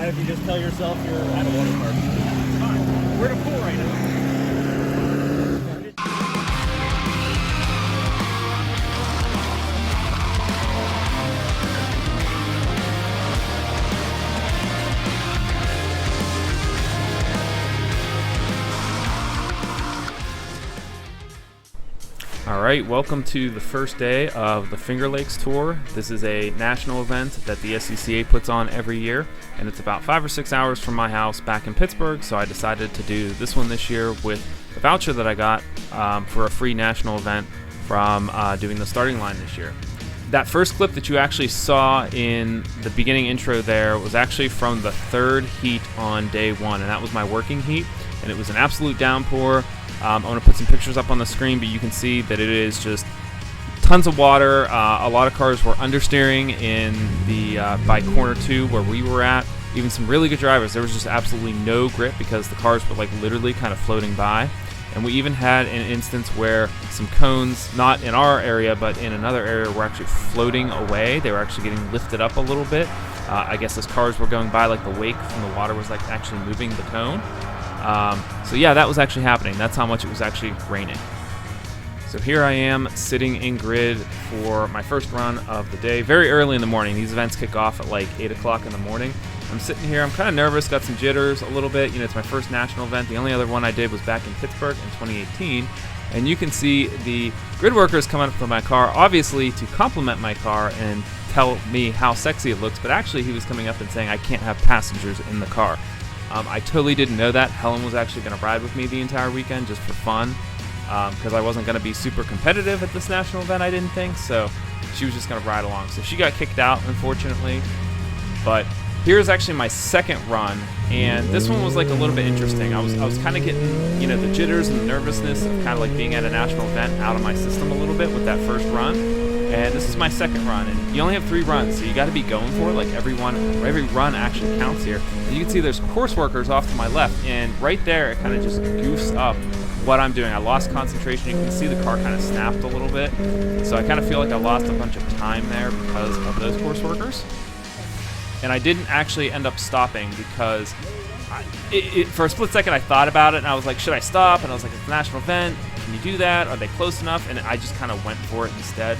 fine if you just tell yourself you're at a water park. It's fine. We're at a pool right now. Alright, welcome to the first day of the Finger Lakes Tour. This is a national event that the SCCA puts on every year, and it's about 5 or 6 hours from my house back in Pittsburgh, so I decided to do this one this year with the voucher that I got for a free national event from doing the starting line this year. That first clip that you actually saw in the beginning intro there was actually from the third heat on day one, and that was my working heat, and it was an absolute downpour. I want to put some pictures up on the screen, but you can see that it is just tons of water. A lot of cars were understeering in the by corner 2 where we were at. Even some really good drivers. There was just absolutely no grip because the cars were like literally kind of floating by. And we even had an instance where some cones, not in our area but in another area, were actually floating away. They were actually getting lifted up a little bit. I guess as cars were going by, like the wake from the water was like actually moving the cone. So yeah, that was actually happening. That's how much it was actually raining. So here I am sitting in grid for my first run of the day, very early in the morning. These events kick off at like 8 o'clock in the morning. I'm sitting here, I'm kind of nervous, got some jitters a little bit. You know, it's my first national event. The only other one I did was back in Pittsburgh in 2018. And you can see the grid workers coming up to my car, obviously to compliment my car and tell me how sexy it looks, but actually he was coming up and saying I can't have passengers in the car. I totally didn't know that. Helen was actually going to ride with me the entire weekend just for fun because I wasn't going to be super competitive at this national event, I didn't think, so she was just going to ride along. So she got kicked out, unfortunately. But here's actually my second run, and this one was like a little bit interesting. I was kind of getting, you know, the jitters and the nervousness of kind of like being at a national event out of my system a little bit with that first run. And this is my second run, and you only have 3 runs, so you got to be going for it. Like every run actually counts here. And you can see there's course workers off to my left, and right there it kind of just goofs up what I'm doing. I lost concentration. You can see the car kind of snapped a little bit, so I kind of feel like I lost a bunch of time there because of those course workers. And I didn't actually end up stopping because for a split second I thought about it, and I was like, should I stop? And I was like, it's a national event. Can you do that? Are they close enough? And I just kind of went for it instead.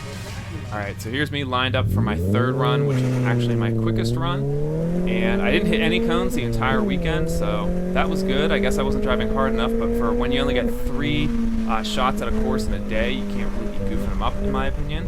Alright, so here's me lined up for my third run, which is actually my quickest run. And I didn't hit any cones the entire weekend, so that was good. I guess I wasn't driving hard enough, but for when you only get 3 shots at a course in a day, you can't really be goofing them up, in my opinion.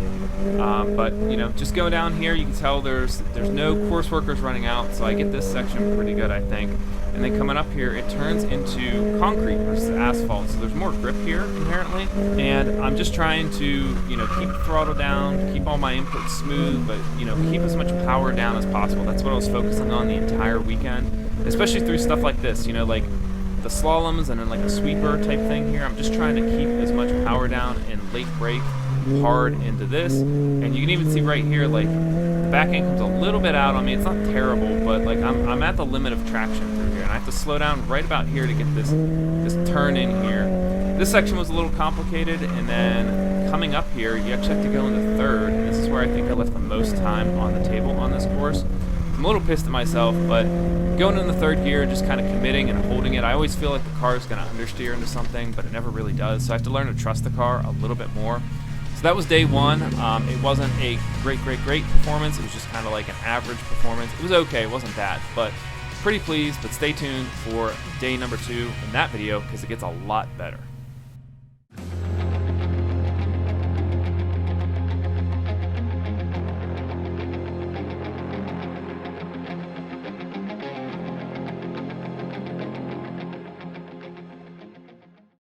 But, you know, just go down here, you can tell there's no course workers running out, so I get this section pretty good, I think. And then coming up here, it turns into concrete versus asphalt, so there's more grip here inherently. And I'm just trying to, you know, keep the throttle down, keep all my inputs smooth, but, you know, keep as much power down as possible. That's what I was focusing on the entire weekend, especially through stuff like this, you know, like the slaloms and then like a sweeper type thing here. I'm just trying to keep as much power down in late brake hard into this. And you can even see right here, like the back end comes a little bit out on me. It's not terrible, but like I'm at the limit of traction through here, and I have to slow down right about here to get this turn in here. This section was a little complicated, and then coming up here, you actually have to go into third, and this is where I think I left the most time on the table on this course. I'm a little pissed at myself, but going in the third gear, just kind of committing and holding it, I always feel like the car is going to understeer into something, but it never really does, so I have to learn to trust the car a little bit more. So that was day one. It wasn't a great performance. It was just kind of like an average performance. It was okay. It wasn't bad, but pretty pleased. But stay tuned for day number 2 in that video because it gets a lot better.